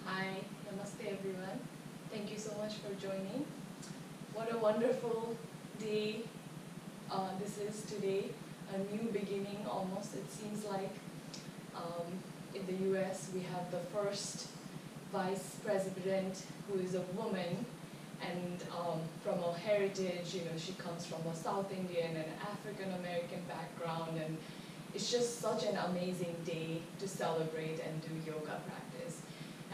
Hi, Namaste everyone. Thank you so much for joining. What a wonderful day this is today. A new beginning almost. It seems like in the US we have the first vice president who is a woman, and from a heritage, she comes from a South Indian and African American background, and it's just such an amazing day to celebrate and do yoga practice.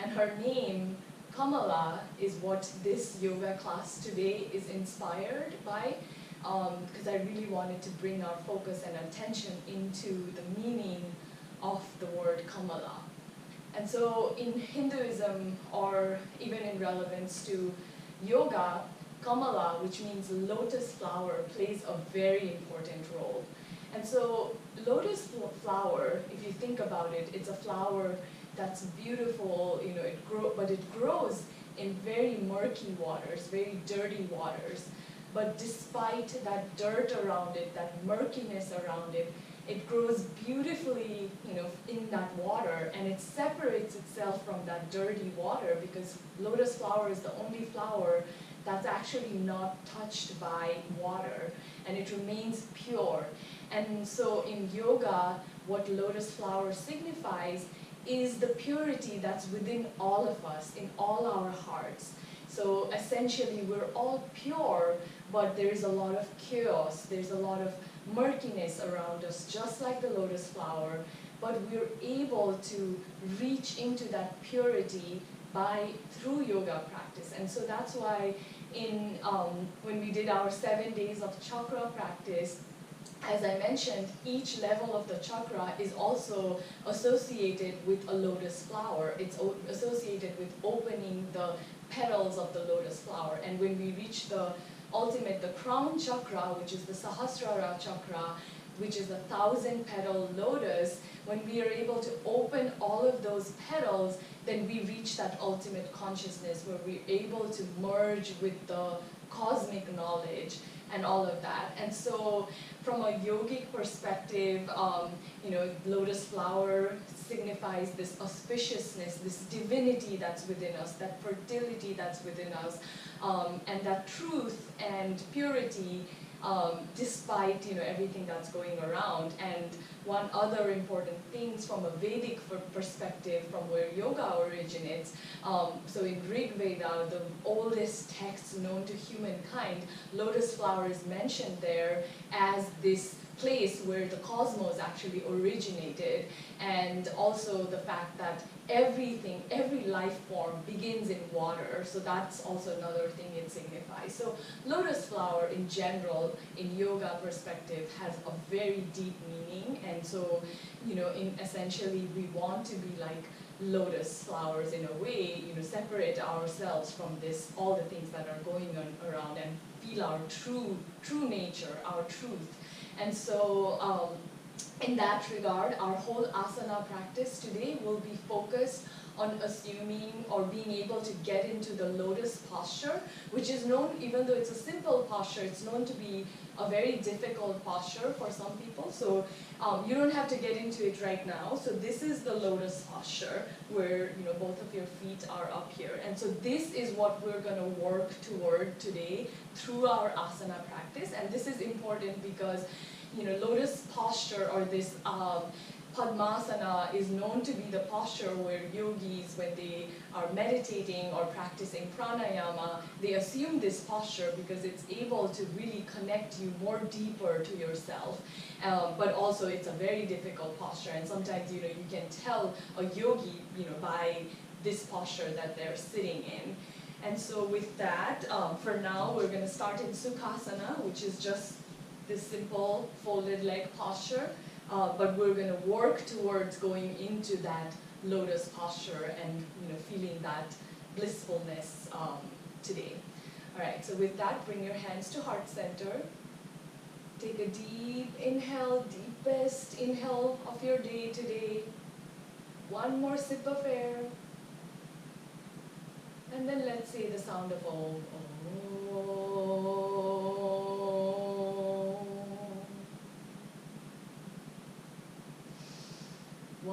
And her name, Kamala, is what this yoga class today is inspired by, because I really wanted to bring our focus and attention into the meaning of the word Kamala. And so in Hinduism, or even in relevance to yoga, Kamala, which means lotus flower, plays a very important role. And so lotus flower, if you think about it, it's a flower that's beautiful, but it grows in very murky waters, very dirty waters. But despite that dirt around it, that murkiness around it, it grows beautifully, in that water, and it separates itself from that dirty water, because lotus flower is the only flower that's actually not touched by water, and it remains pure. And so in yoga, what lotus flower signifies is the purity that's within all of us, in all our hearts. So essentially, we're all pure, but there's a lot of chaos, there's a lot of murkiness around us, just like the lotus flower, but we're able to reach into that purity through yoga practice. And so that's why when we did our 7 days of chakra practice, as I mentioned, each level of the chakra is also associated with a lotus flower. It's associated with opening the petals of the lotus flower. And when we reach the crown chakra, which is the Sahasrara chakra, which is the 1,000-petal lotus, when we are able to open all of those petals, then we reach that ultimate consciousness where we're able to merge with the cosmic knowledge and all of that. And so from a yogic perspective, lotus flower signifies this auspiciousness, this divinity that's within us, that fertility that's within us, and that truth and purity, despite everything that's going around. And one other important thing from a Vedic perspective, from where yoga originates, so in Rig Veda, the oldest text known to humankind, lotus flower is mentioned there as this place where the cosmos actually originated, and also the fact that every life form begins in water, so that's also another thing it signifies. So lotus flower in general, in yoga perspective, has a very deep meaning, and so essentially we want to be like lotus flowers in a way, separate ourselves from all the things that are going on around, and feel our true nature, our truth. And so in that regard, our whole asana practice today will be focused on assuming or being able to get into the lotus posture, which is known, even though it's a simple posture, it's known to be a very difficult posture for some people. So you don't have to get into it right now. So this is the lotus posture where both of your feet are up here. And so this is what we're going to work toward today through our asana practice. And this is important because lotus posture, or this Padmasana, is known to be the posture where yogis, when they are meditating or practicing pranayama, they assume this posture because it's able to really connect you more deeper to yourself. But also it's a very difficult posture, and sometimes you can tell a yogi by this posture that they're sitting in. And so with that, for now we're going to start in Sukhasana, which is just this simple folded leg posture. But we're going to work towards going into that lotus posture and feeling that blissfulness today. All right, so with that, bring your hands to heart center. Take a deep inhale, deepest inhale of your day today. One more sip of air. And then let's say the sound of Om.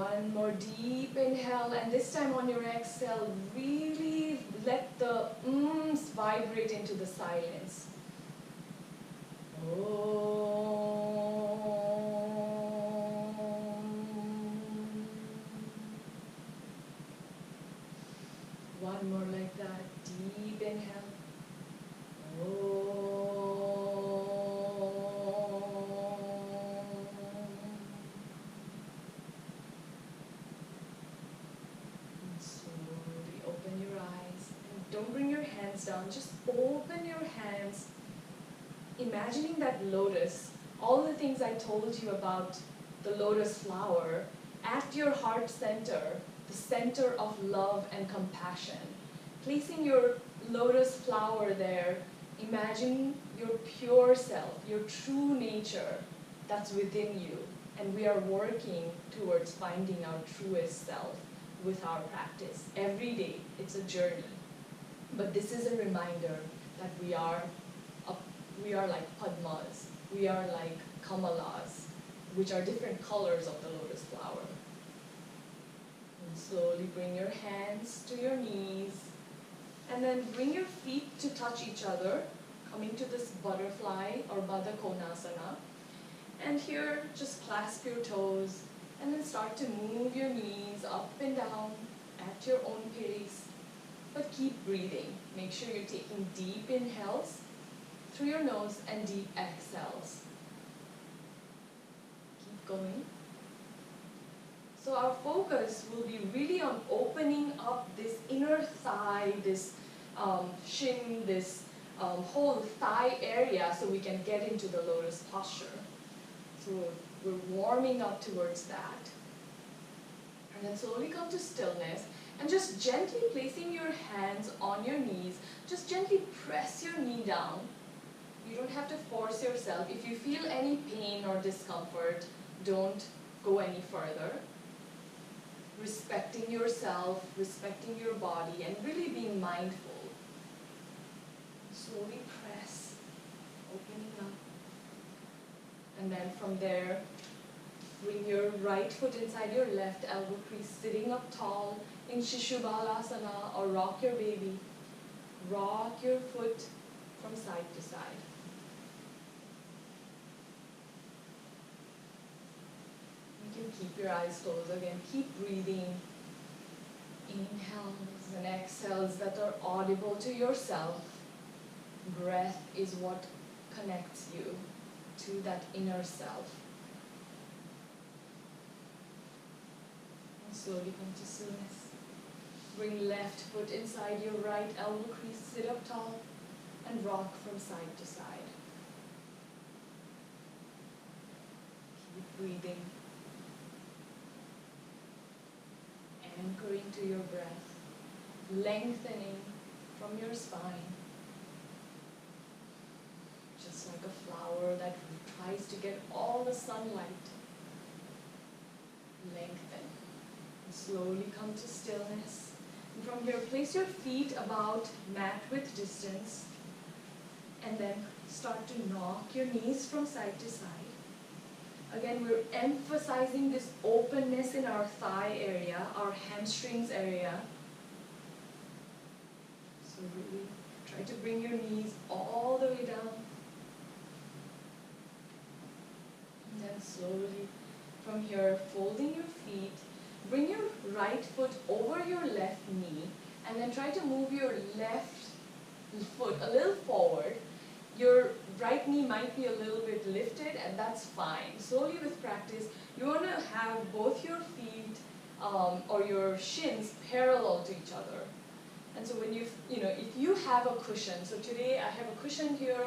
One more deep inhale, and this time on your exhale, really let the ums vibrate into the silence. One more like that, deep inhale. And slowly open your eyes. And don't bring your hands down, just open your hands. Imagining that lotus, all the things I told you about the lotus flower, at your heart center, the center of love and compassion. Placing your lotus flower there, imagine your pure self, your true nature that's within you. And we are working towards finding our truest self with our practice. Every day, it's a journey. But this is a reminder that we are like padmas, we are like kamalas, which are different colors of the lotus flower. And slowly bring your hands to your knees, and then bring your feet to touch each other, coming to this butterfly or Baddha Konasana. And here, just clasp your toes, and then start to move your knees up and down at your own pace. But keep breathing. Make sure you're taking deep inhales through your nose and deep exhales. Keep going. So our focus will be really on opening up this inner thigh, this shin, this whole thigh area so we can get into the lotus posture. So we're warming up towards that. And then slowly come to stillness and just gently placing your hands on your knees, just gently press your knee down. You don't have to force yourself. If you feel any pain or discomfort, don't go any further. Respecting yourself, respecting your body, and really being mindful. Slowly press, opening up. And then from there, bring your right foot inside your left elbow crease, sitting up tall in Shishubhalasana, or rock your baby. Rock your foot from side to side. You can keep your eyes closed again. Keep breathing. Inhales and exhales that are audible to yourself. Breath is what connects you to that inner self. And slowly come to stillness. Bring left foot inside your right elbow crease, sit up tall, and rock from side to side. Keep breathing. Anchoring to your breath, lengthening from your spine. Just like a flower that tries to get all the sunlight. Lengthen. And slowly come to stillness. And from here, place your feet about mat width distance. And then start to knock your knees from side to side. Again, we're emphasizing this openness in our thigh area, our hamstrings area. So really try to bring your knees all the way down. And then slowly from here, folding your feet, bring your right foot over your left knee, and then try to move your left foot a little forward. Your right knee might be a little bit lifted, and that's fine. Slowly with practice, you want to have both your feet or your shins parallel to each other. And so when if you have a cushion, so today I have a cushion here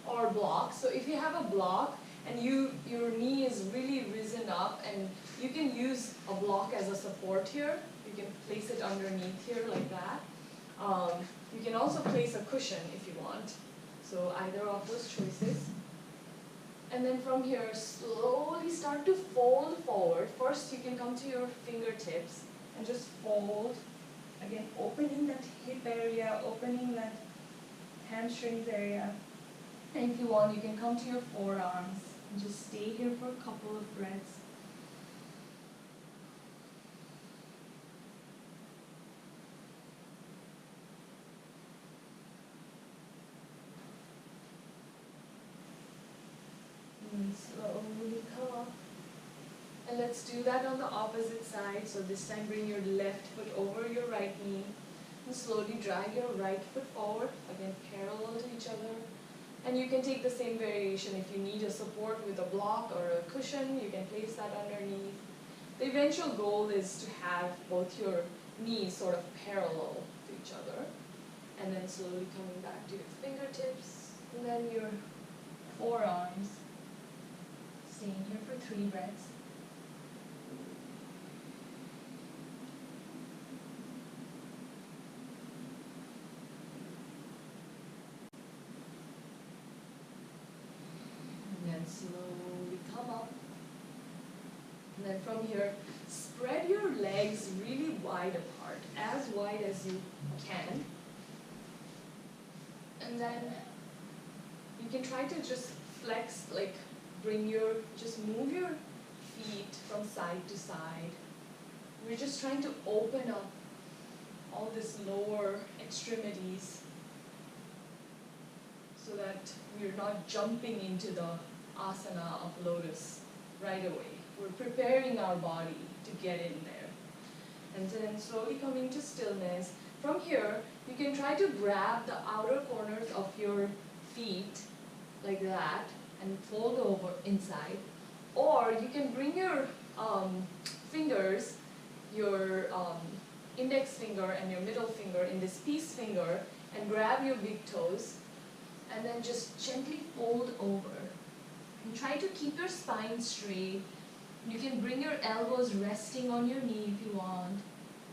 or block. So if you have a block and your knee is really risen up, and you can use a block as a support here. You can place it underneath here like that. You can also place a cushion if you want. So either of those choices. And then from here, slowly start to fold forward. First, you can come to your fingertips and just fold. Again, opening that hip area, opening that hamstrings area. And if you want, you can come to your forearms and just stay here for a couple of breaths. let's do that on the opposite side. So this time bring your left foot over your right knee and slowly drag your right foot forward, again parallel to each other. And you can take the same variation. If you need a support with a block or a cushion, you can place that underneath. The eventual goal is to have both your knees sort of parallel to each other. And then slowly coming back to your fingertips, and then your forearms. Staying here for 3 breaths. And then slowly come up. And then from here, spread your legs really wide apart, as wide as you can. And then you can try to just flex, like just move your feet from side to side. We're just trying to open up all this lower extremities so that we're not jumping into the asana of lotus right away. We're preparing our body to get in there. And then slowly coming to stillness. From here, you can try to grab the outer corners of your feet like that and fold over inside. Or you can bring your fingers, your index finger and your middle finger in this peace finger and grab your big toes and then just gently fold over. And try to keep your spine straight. You can bring your elbows resting on your knee if you want.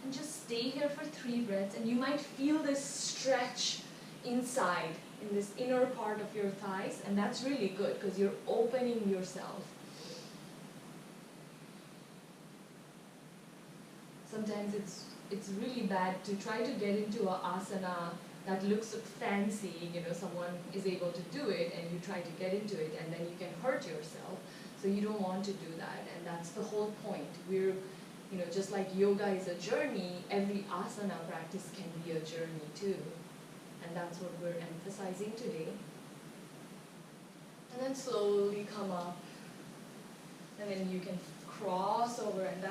And just stay here for 3 breaths, and you might feel this stretch inside, in this inner part of your thighs, and that's really good because you're opening yourself. Sometimes it's really bad to try to get into an asana that looks fancy, someone is able to do it and you try to get into it and then you can hurt yourself. So you don't want to do that, and that's the whole point. We're just like yoga is a journey, every asana practice can be a journey too. And that's what we're emphasizing today. And then slowly come up. And then you can cross over, and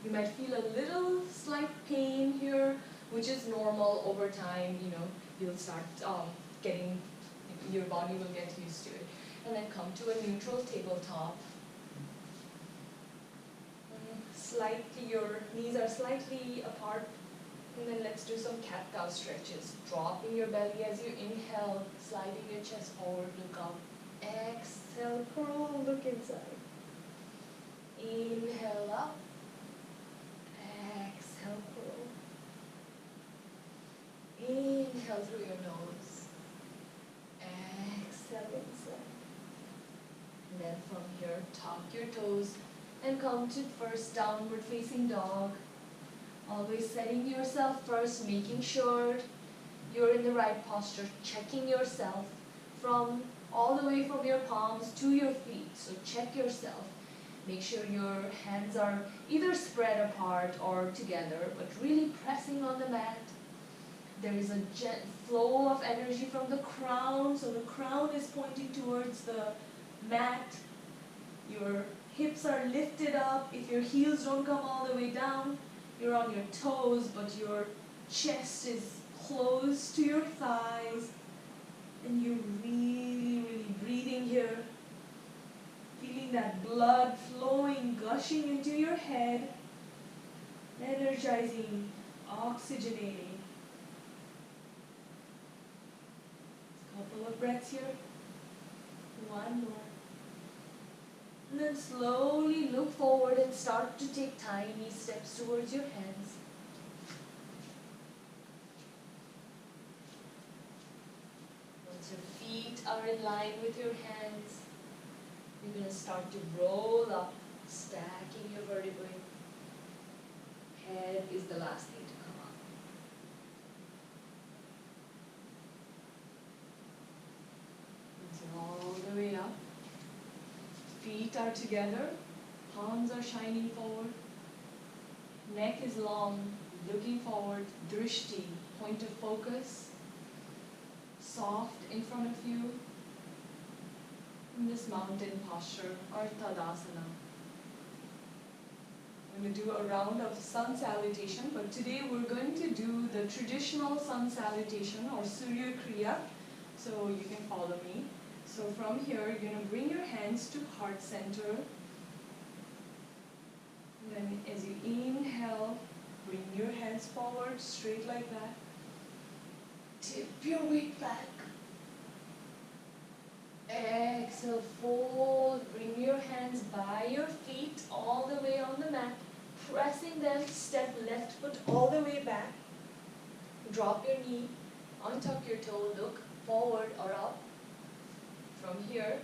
you might feel a little slight pain here, which is normal over time. You'll start your body will get used to it. And then come to a neutral tabletop. Your knees are slightly apart, and then let's do some cat-cow stretches. Dropping your belly as you inhale, sliding your chest forward, look up. Exhale, curl, look inside. Inhale up. Exhale, curl. Inhale through your nose. Exhale inside. And then from here, tuck your toes and come to first downward facing dog. Always setting yourself first, making sure you're in the right posture, checking yourself from all the way from your palms to your feet. So check yourself. Make sure your hands are either spread apart or together, but really pressing on the mat. There is a flow of energy from the crown, so the crown is pointing towards the mat. Your hips are lifted up. If your heels don't come all the way down, you're on your toes, but your chest is close to your thighs. And you're really, really breathing here. Feeling that blood flowing, gushing into your head. Energizing, oxygenating. Couple of breaths here. One more. And then slowly look forward and start to take tiny steps towards your hands. Once your feet are in line with your hands, you're going to start to roll up, stacking your vertebrae. Head is the last thing to come up. And all the way up. Feet are together, palms are shining forward, neck is long, looking forward, drishti, point of focus, soft in front of you, in this mountain posture or tadasana. I'm going to do a round of sun salutation, but today we're going to do the traditional sun salutation or Surya Kriya. So you can follow me. So from here, you're going to bring your hands to heart center. And then as you inhale, bring your hands forward, straight like that. Tip your weight back. Exhale, fold, bring your hands by your feet all the way on the mat. Pressing them, step left foot all the way back. Drop your knee, untuck your toe, look forward or up. From here,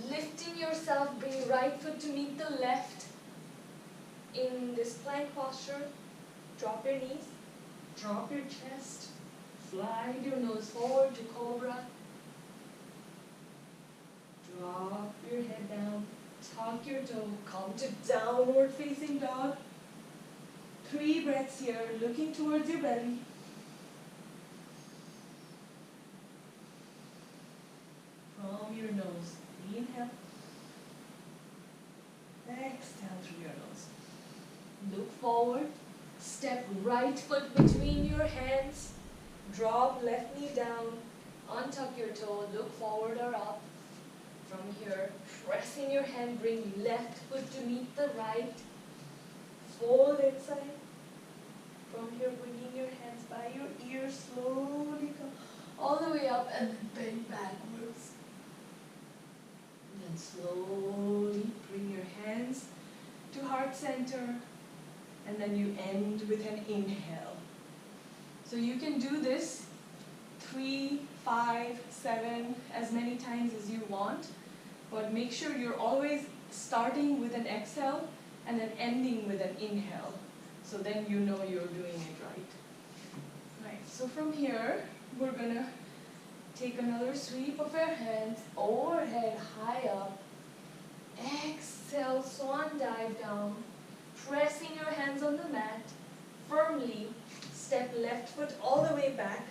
lifting yourself, bring right foot to meet the left. In this plank posture, drop your knees, drop your chest, slide your nose forward to cobra. Drop your head down, tuck your toe, come to downward facing dog. 3 breaths here, looking towards your belly. From your nose, inhale. Exhale through your nose. Look forward, step right foot between your hands, drop left knee down, untuck your toe, look forward or up. From here, pressing your hand, bring left foot to meet the right, fold inside. From here, bringing your hands by your ears, slowly come all the way up and then bend backwards. And then slowly bring your hands to heart center. And then you end with an inhale. So you can do this 3, 5, 7, as many times as you want. But make sure you're always starting with an exhale and then ending with an inhale. So then you know you're doing it right. Right, so from here, we're going to take another sweep of our hands, overhead, high up. Exhale, swan dive down. Pressing your hands on the mat, firmly, step left foot all the way back,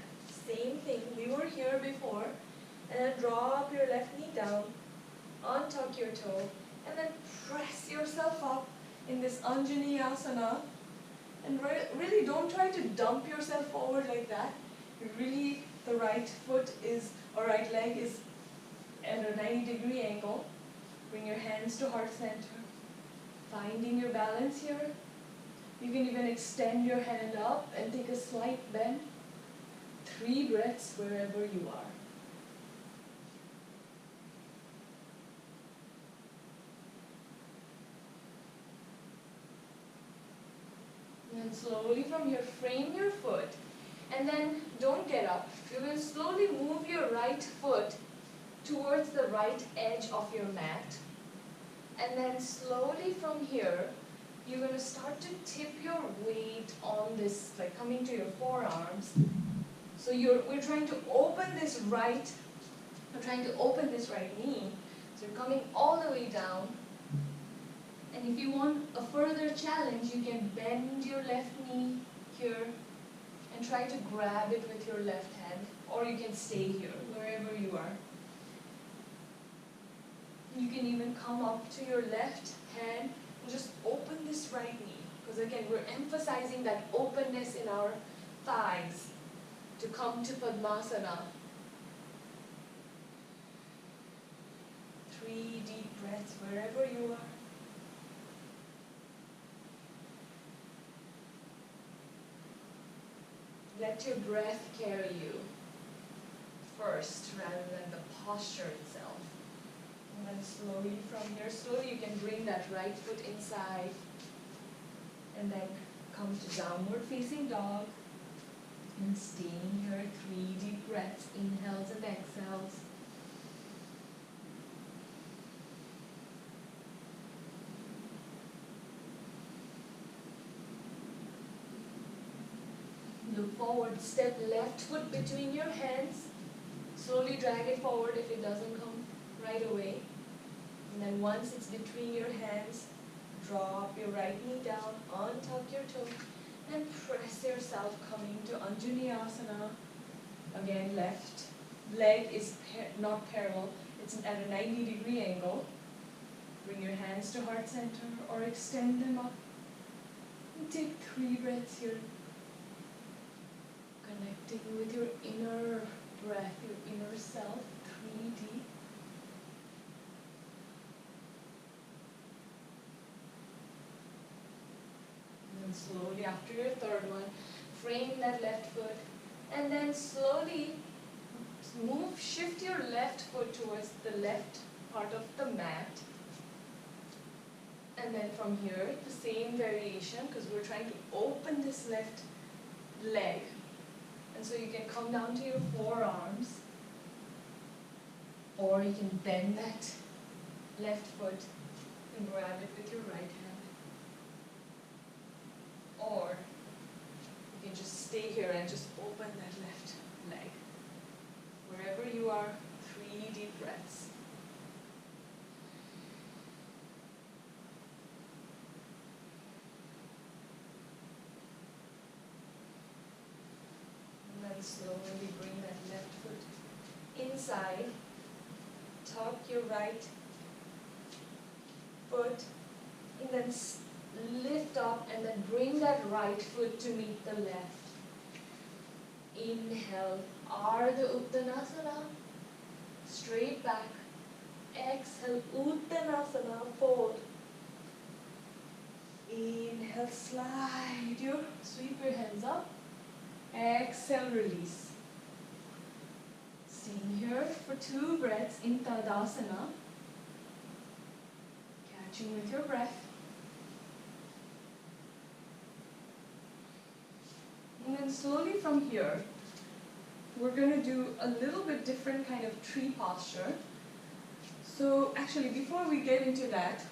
same thing, we were here before, and then drop your left knee down, untuck your toe, and then press yourself up in this Anjaneyasana, and really don't try to dump yourself forward like that. Really, the right foot is, or right leg is at a 90-degree angle. Bring your hands to heart center. Finding your balance here. You can even extend your hand up and take a slight bend. 3 breaths wherever you are. And then slowly from here, frame your foot. And then don't get up. You're going to slowly move your right foot towards the right edge of your mat. And then slowly from here, you're going to start to tip your weight on this, like coming to your forearms. So we're trying to open this right, knee. So you're coming all the way down. And if you want a further challenge, you can bend your left knee here and try to grab it with your left hand. Or you can stay here, wherever you are. You can even come up to your left hand and just open this right knee. Because again, we're emphasizing that openness in our thighs to come to Padmasana. 3 deep breaths wherever you are. Let your breath carry you first rather than the posture itself. And then slowly from here, slowly you can bring that right foot inside and then come to downward facing dog and staying here, 3 deep breaths, inhales and exhales. Look forward, step left foot between your hands, slowly drag it forward if it doesn't come right away. And then once it's between your hands, drop your right knee down, untuck your toe, and press yourself coming to Anjaneyasana. Again, left leg is not parallel, it's at a 90-degree angle. Bring your hands to heart center or extend them up. And take 3 breaths here. Connecting with your inner breath, your inner self, 3 deep. And then slowly, after your 3rd one, frame that left foot. And then slowly shift your left foot towards the left part of the mat. And then from here, the same variation, because we're trying to open this left leg. And so you can come down to your forearms, or you can bend that left foot and grab it with your right hand. Or you can just stay here and just open that left leg. Wherever you are, 3 deep breaths. And then slowly bring that left foot inside. Tuck your right foot. And then lift up and then bring that right foot to meet the left. Inhale, Ardha Uttanasana, straight back. Exhale, Uttanasana, fold. Inhale, sweep your hands up. Exhale, release. Staying here for 2 breaths in Tadasana. Catching with your breath. And then slowly from here, we're going to do a little bit different kind of tree posture. So actually, before we get into that,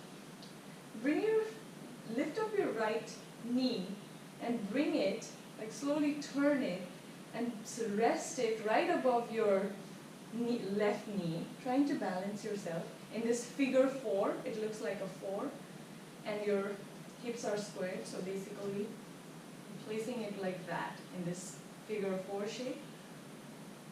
lift up your right knee and bring it, like slowly turn it and rest it right above your left knee, trying to balance yourself in this figure 4. It looks like a 4, and your hips are squared, so basically placing it like that in this figure 4 shape.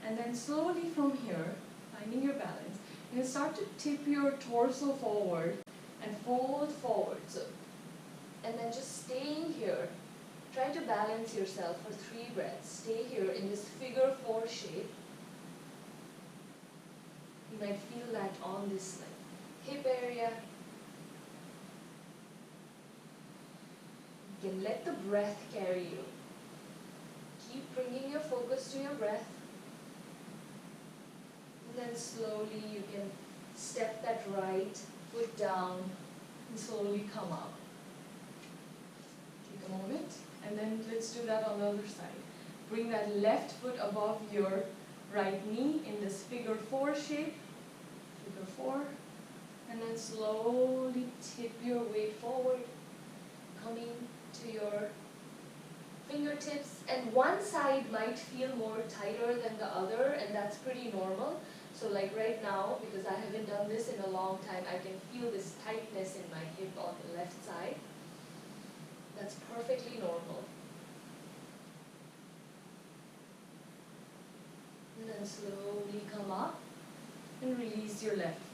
And then slowly from here, finding your balance, you can start to tip your torso forward and fold forward. So, and then just staying here, try to balance yourself for 3 breaths. Stay here in this figure 4 shape. You might feel that on this hip area. You can let the breath carry you. Keep bringing your focus to your breath. And then slowly you can step that right foot down and slowly come up. Take a moment, and then let's do that on the other side. Bring that left foot above your right knee in this figure 4 shape. Figure 4. And then slowly tip your weight forward, coming to your fingertips. And one side might feel more tighter than the other, and that's pretty normal. So like right now, because I haven't done this in a long time, I can feel this tightness in my hip on the left side. That's perfectly normal. And then slowly come up and release your left foot.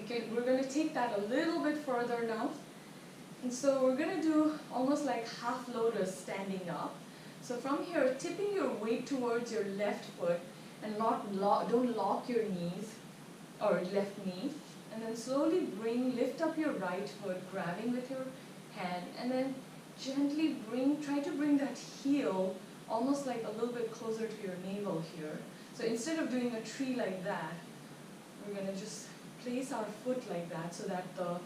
Okay, we're going to take that a little bit further now. And so we're going to do almost like half lotus standing up. So from here, tipping your weight towards your left foot, and don't lock your knees or left knee. And then slowly lift up your right foot, grabbing with your hand, and then gently try to bring that heel almost like a little bit closer to your navel here. So instead of doing a tree like that, we're going to just place our foot like that so that the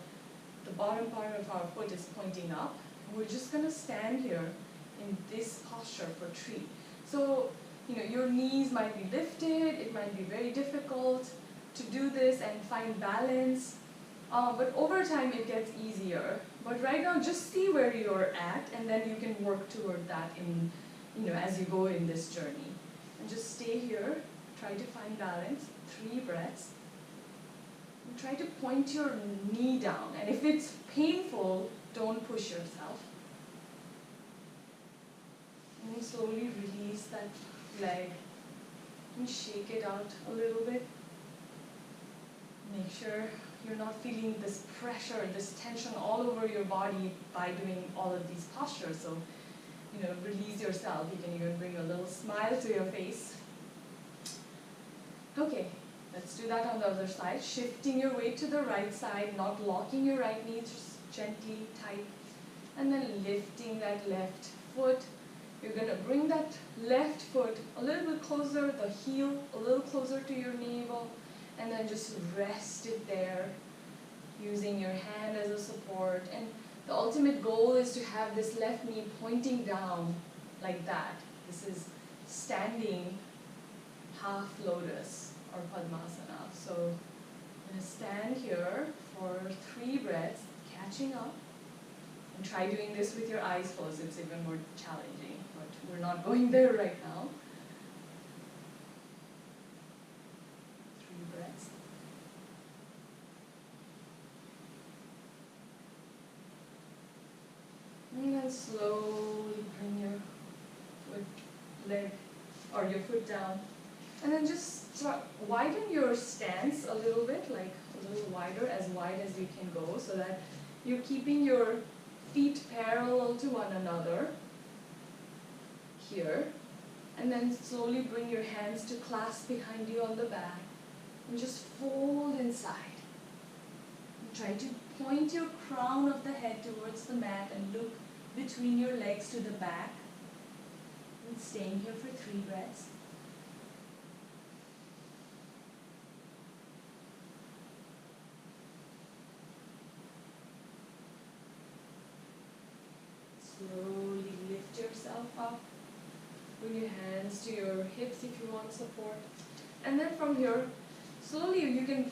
bottom part of our foot is pointing up. We're just going to stand here in this posture for tree. So, your knees might be lifted, it might be very difficult to do this and find balance, but over time it gets easier. But right now, just see where you're at, and then you can work toward that as you go in this journey. And just stay here, try to find balance, 3 breaths. And try to point your knee down, and if it's painful, don't push yourself. And then slowly release that leg and shake it out a little bit. Make sure you're not feeling this pressure, this tension all over your body by doing all of these postures. So, release yourself. You can even bring a little smile to your face. Okay, let's do that on the other side. Shifting your weight to the right side, not locking your right knee, just gently tight. And then lifting that left foot. You're going to bring that left foot a little bit closer, the heel a little closer to your navel, and then just rest it there using your hand as a support. And the ultimate goal is to have this left knee pointing down like that. This is standing half lotus or Padmasana. So I'm going to stand here for 3 breaths, catching up. And try doing this with your eyes closed. It's even more challenging, but we're not going there right now. 3 breaths. And then slowly bring your foot down. And then just widen your stance a little bit, like a little wider, as wide as you can go, so that you're keeping your feet parallel to one another here. And then slowly bring your hands to clasp behind you on the back. And just fold inside. And try to point your crown of the head towards the mat and look between your legs to the back. And staying here for 3 breaths. Slowly lift yourself up. Bring your hands to your hips if you want support. And then from here, slowly you can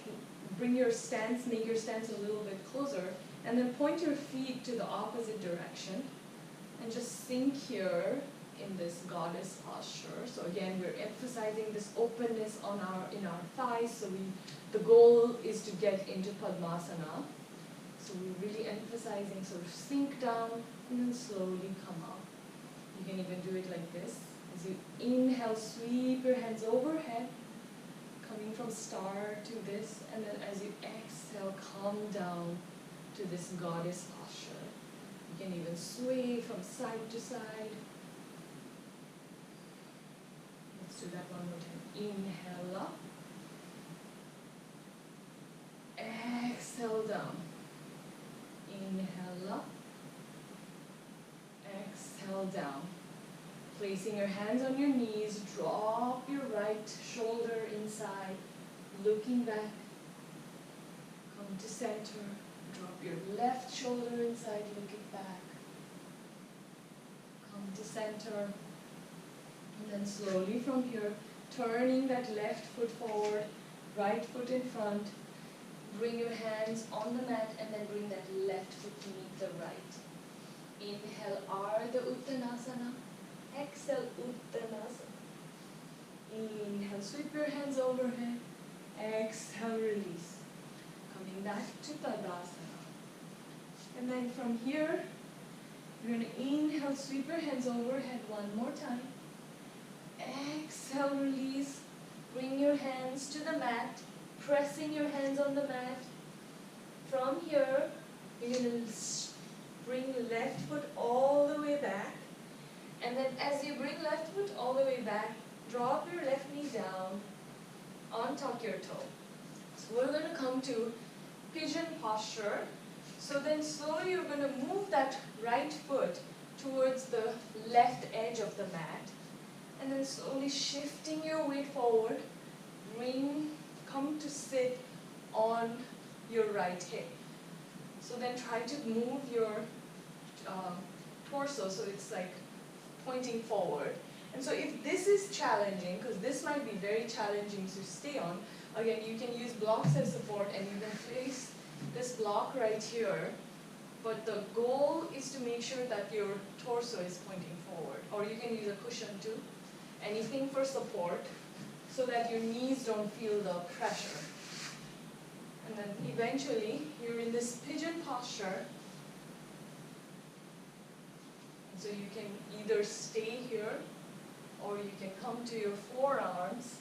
bring your stance, make your stance a little bit closer, and then point your feet to the opposite direction. And just sink here in this goddess posture. So again, we're emphasizing this openness in our thighs. So the goal is to get into Padmasana. So we're really emphasizing sort of sink down and then slowly come up. You can even do it like this. As you inhale, sweep your hands overhead, coming from star to this, and then as you exhale, come down to this goddess posture. You can even sway from side to side. Let's do that one more time. Inhale up. Exhale down. Inhale up. Exhale down. Placing your hands on your knees, drop your right shoulder inside, looking back. Come to center. Drop your left shoulder inside, looking back. Come to center. And then slowly from here, turning that left foot forward, right foot in front. Bring your hands on the mat and then bring that left foot to meet the right. Inhale, Ardha Uttanasana. Exhale, Uttanasana. Inhale, sweep your hands overhead. Exhale, release. Coming back to Tadasana. And then from here, you're going to inhale, sweep your hands overhead one more time. Exhale, release. Bring your hands to the mat, pressing your hands on the mat. From here, you're going to bring left foot all the way back. And then as you bring left foot all the way back, drop your left knee down, untuck your toe. So we're going to come to pigeon posture. So then slowly you're going to move that right foot towards the left edge of the mat. And then slowly shifting your weight forward, come to sit on your right hip. So then try to move your torso so it's like pointing forward. And so if this is challenging, because this might be very challenging to stay on, again, you can use blocks as support and you can place this block right here. But the goal is to make sure that your torso is pointing forward. Or you can use a cushion too. Anything for support so that your knees don't feel the pressure. And then eventually you're in this pigeon posture. And so you can either stay here or you can come to your forearms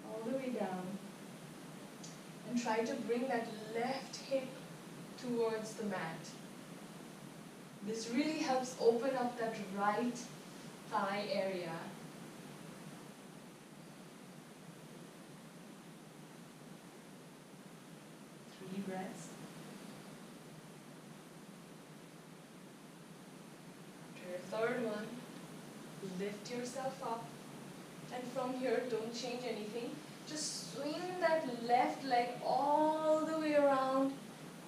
all the way down. And try to bring that left hip towards the mat. This really helps open up that right thigh area. 3 breaths. After your third one, lift yourself up. And from here, don't change anything. Just swing that left leg all the way around,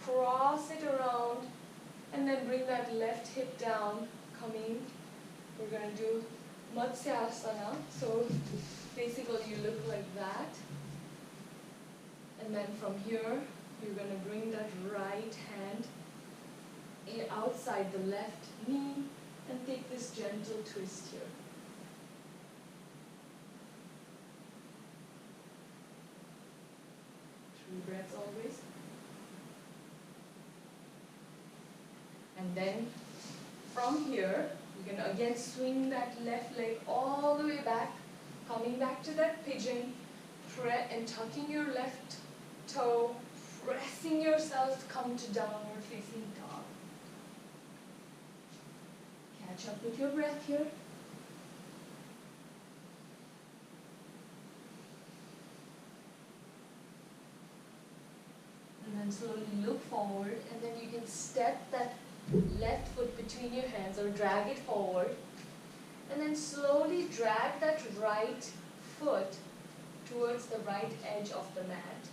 cross it around, and then bring that left hip down, coming. We're going to do Matsyasana. So basically you look like that. And then from here, you're going to bring that right hand outside the left knee and take this gentle twist here. 3 breaths always. And then from here, you're going to again swing that left leg all the way back, coming back to that pigeon, and tucking your left toe, pressing yourself to come to downward facing dog. Catch up with your breath here. And then slowly look forward, and then you can step that left foot between your hands or drag it forward. And then slowly drag that right foot towards the right edge of the mat.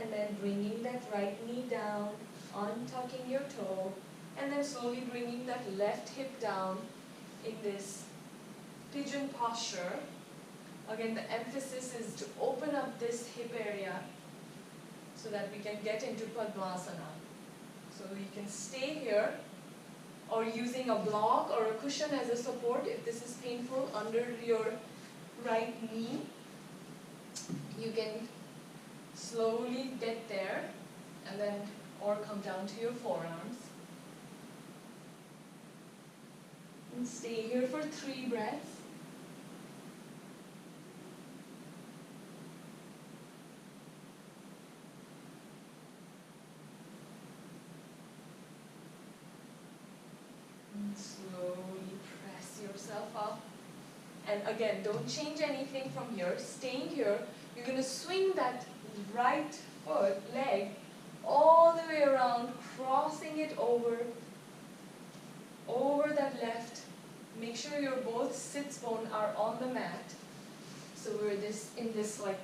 And then bringing that right knee down, untucking your toe, and then slowly bringing that left hip down in this pigeon posture. Again, the emphasis is to open up this hip area so that we can get into Padmasana. So you can stay here, or using a block or a cushion as a support if this is painful under your right knee. You can slowly get there, and then or come down to your forearms. And stay here for 3 breaths. And slowly press yourself up. And again, don't change anything from here. Staying here, you're going to swing that right foot, leg, all the way around, crossing it over that left. Make sure your both sits bone are on the mat. So we're in this like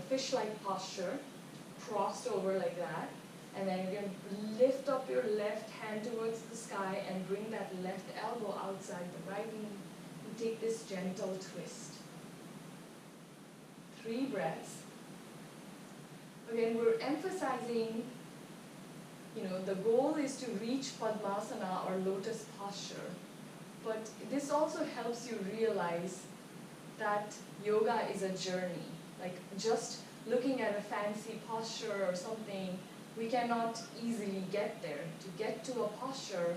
fish-like posture, crossed over like that. And then you're going to lift up your left hand towards the sky and bring that left elbow outside the right knee. And take this gentle twist. 3 breaths. Again, we're emphasizing, the goal is to reach Padmasana or lotus posture. But this also helps you realize that yoga is a journey. Like just looking at a fancy posture or something, we cannot easily get there. To get to a posture,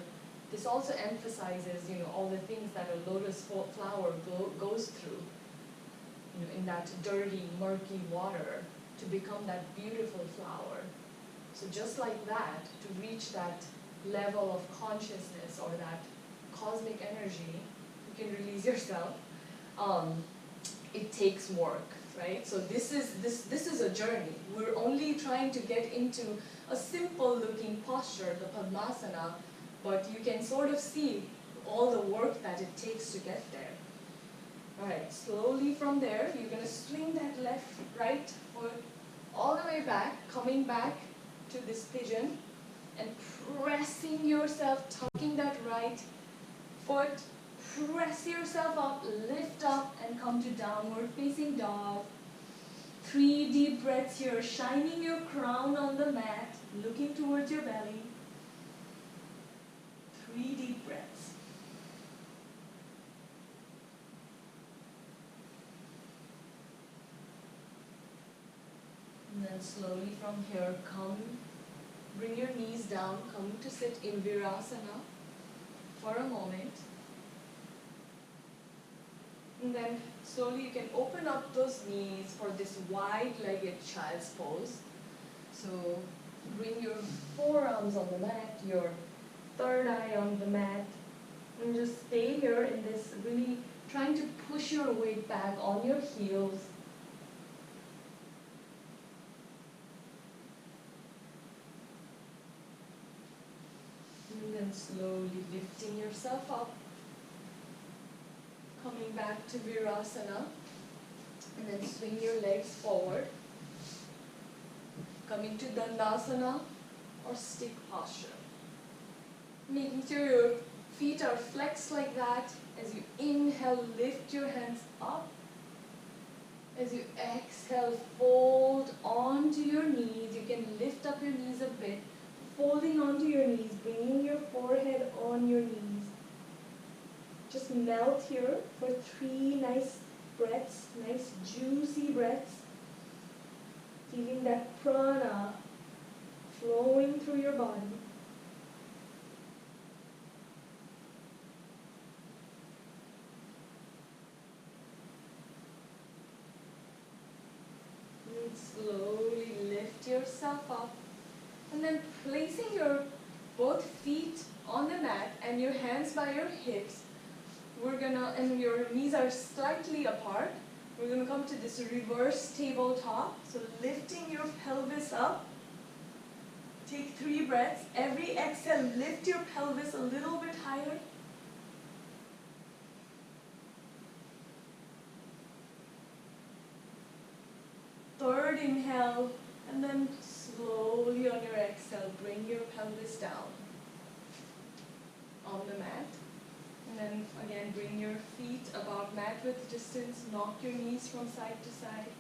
this also emphasizes, all the things that a lotus flower goes through, in that dirty, murky water to become that beautiful flower. So just like that, to reach that level of consciousness or that cosmic energy, you can release yourself. It takes work, right? So this is a journey. We're only trying to get into a simple looking posture, the Padmasana, but you can sort of see all the work that it takes to get there. Alright, slowly from there, you're going to swing that right foot all the way back, coming back to this pigeon, and pressing yourself, tucking that right foot, press yourself up, lift up, and come to downward facing dog. 3 deep breaths here, shining your crown on the mat, looking towards your belly. 3 deep breaths. And then slowly from here, bring your knees down, come to sit in Virasana for a moment. And then slowly you can open up those knees for this wide-legged child's pose. So bring your forearms on the mat, your third eye on the mat, and just stay here in this, really trying to push your weight back on your heels. And then slowly lifting yourself up, coming back to Virasana, and then swing your legs forward, coming to Dandasana or stick posture. Making sure your feet are flexed like that. As you inhale, lift your hands up. As you exhale, fold onto your knees. You can lift up your knees a bit, folding onto your knees, bringing your forehead on your knees. Just melt here for 3 nice breaths, nice juicy breaths. Feeling that prana flowing through your body. And slowly lift yourself up. And then placing your both feet on the mat and your hands by your hips, and your knees are slightly apart. We're going to come to this reverse tabletop. So lifting your pelvis up. Take 3 breaths. Every exhale, lift your pelvis a little bit higher. Third inhale, and then slowly on your exhale, bring your pelvis down on the mat. And then again, bring your feet about mat width distance, knock your knees from side to side.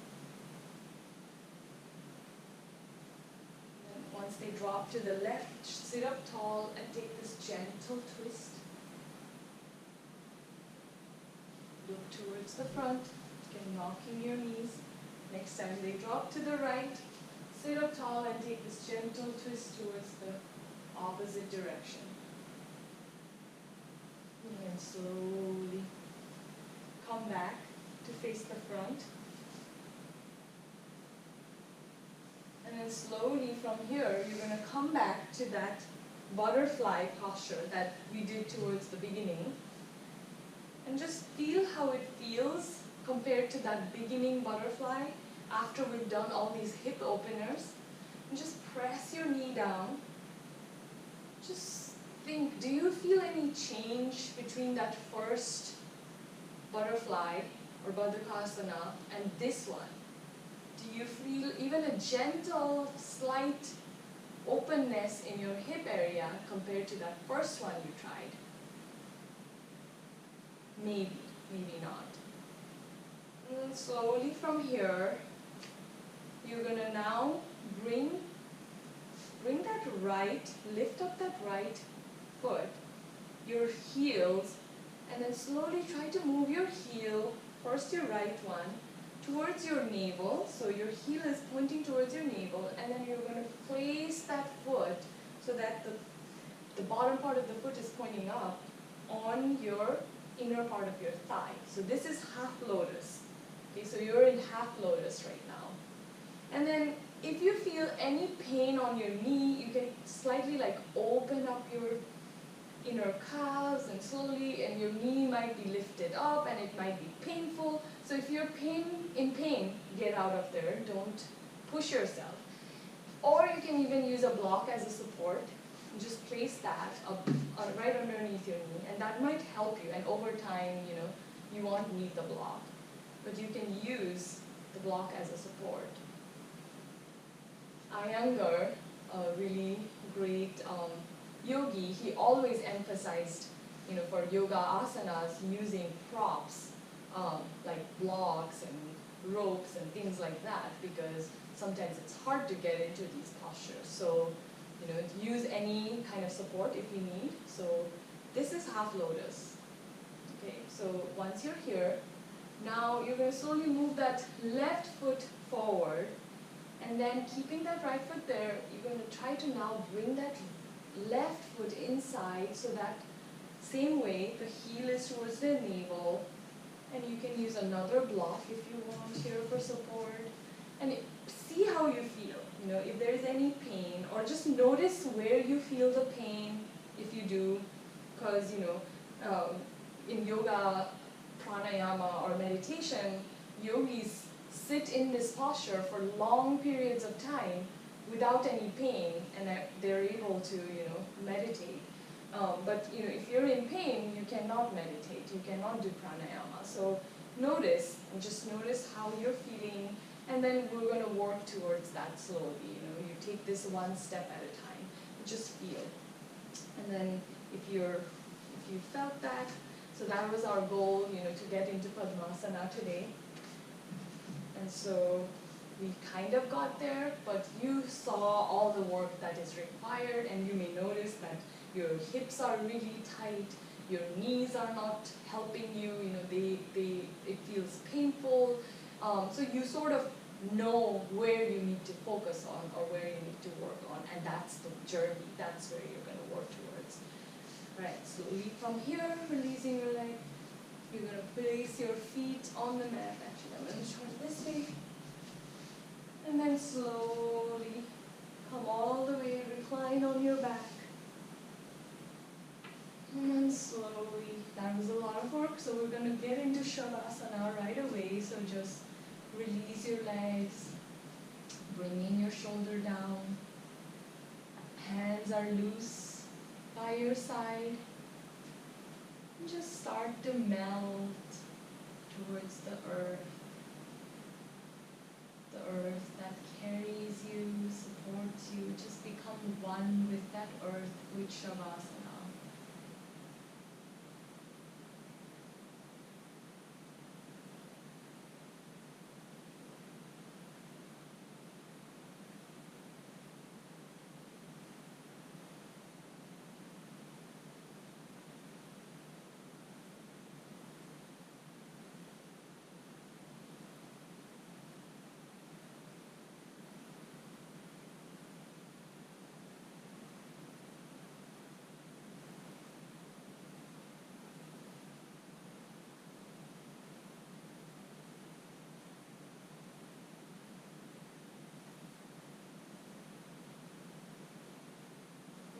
And once they drop to the left, sit up tall and take this gentle twist. Look towards the front, again knocking your knees. Next time they drop to the right, sit up tall and take this gentle twist towards the opposite direction. And then slowly come back to face the front. And then slowly from here, you're going to come back to that butterfly posture that we did towards the beginning. And just feel how it feels compared to that beginning butterfly after we've done all these hip openers. And just press your knee down. Just think, do you feel any change between that first butterfly or Baddhakasana and this one? Do you feel even a gentle, slight openness in your hip area compared to that first one you tried? Maybe, maybe not. And then slowly from here, you're going to now bring that right, lift up that right foot, your heels, and then slowly try to move your heel, first your right one, towards your navel. So your heel is pointing towards your navel, and then you're going to place that foot so that the bottom part of the foot is pointing up on your inner part of your thigh. So this is half lotus. Okay, so you're in half lotus right now. And then if you feel any pain on your knee, you can slightly like open up your inner calves and slowly, and your knee might be lifted up and it might be painful. So if you're in pain, get out of there. Don't push yourself. Or you can even use a block as a support. Just place that up, right underneath your knee, and that might help you. And over time, you won't need the block. But you can use the block as a support. Iyengar, a really great yogi, he always emphasized, for yoga asanas, using props like blocks and ropes and things like that, because sometimes it's hard to get into these postures. So, use any kind of support if you need. So this is half lotus. Okay, so once you're here, now you're going to slowly move that left foot forward, and then keeping that right foot there, you're going to try to now bring that left foot inside, so that same way the heel is towards the navel, and you can use another block if you want here for support. And see how you feel. You know, if there is any pain, or just notice where you feel the pain if you do, because in yoga, pranayama, or meditation, yogis sit in this posture for long periods of time without any pain, and they're able to meditate. But if you're in pain, you cannot meditate, you cannot do pranayama. So notice, and just notice how you're feeling, and then we're going to work towards that slowly. You take this one step at a time. Just feel. And then if you felt that, so that was our goal, to get into Padmasana today. And so we kind of got there, but you saw all the work that is required, and you may notice that your hips are really tight, your knees are not helping you, it feels painful. So you sort of know where you need to focus on or where you need to work on, and that's the journey, that's where you're going to work towards. Right, slowly from here, releasing your leg, you're going to place your feet on the mat. Actually, I'm going to turn this way. And then slowly come all the way, recline on your back. And then slowly, that was a lot of work, so we're going to get into Shavasana right away. So just release your legs, bringing your shoulder down. Hands are loose by your side. And just start to melt towards the earth that carries you, supports you. Just become one with that earth, with Shavasana.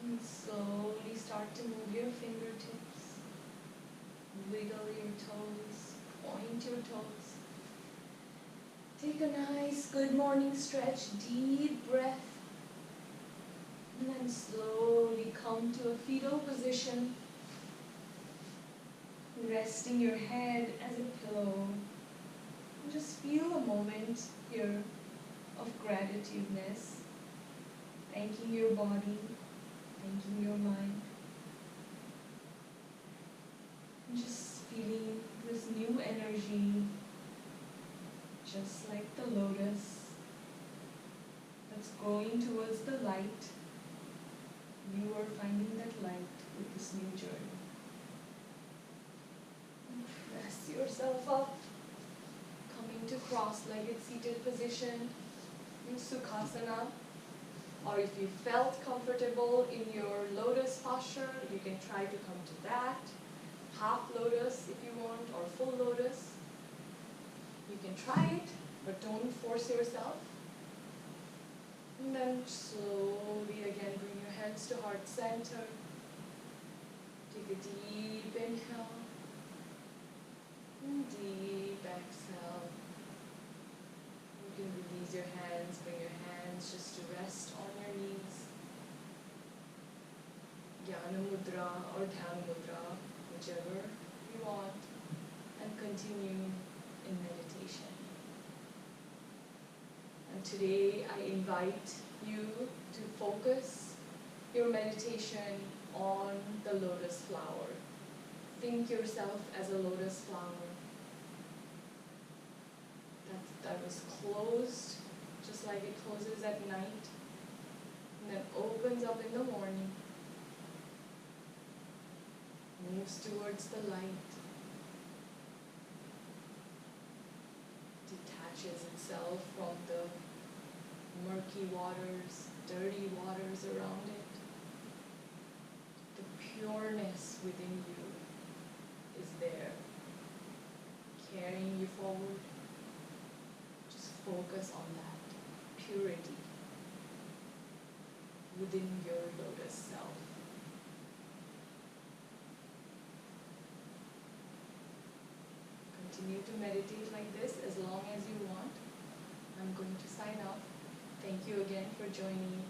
And slowly start to move your fingertips, wiggle your toes, point your toes. Take a nice good morning stretch, deep breath. And then slowly come to a fetal position, resting your head as a pillow. And just feel a moment here of gratitudeness, thanking your body, thanking your mind. And just feeling this new energy, just like the lotus that's growing towards the light. You are finding that light with this new journey. Press yourself up, coming to cross-legged seated position in Sukhasana. Or if you felt comfortable in your lotus posture, you can try to come to that. Half lotus if you want, or full lotus. You can try it, but don't force yourself. And then slowly again bring your hands to heart center. Take a deep inhale and deep exhale. You can release your hands, bring your hands just to rest on your knees. Jnana mudra or dhyana mudra, whichever you want, and continue in meditation. And today I invite you to focus your meditation on the lotus flower. Think yourself as a lotus flower that was closed, just like it closes at night, and then opens up in the morning, moves towards the light, detaches itself from the murky waters, dirty waters around it. The pureness within you is there, carrying you forward. Just focus on that purity within your lotus self. Continue to meditate like this as long as you want. I'm going to sign off. Thank you again for joining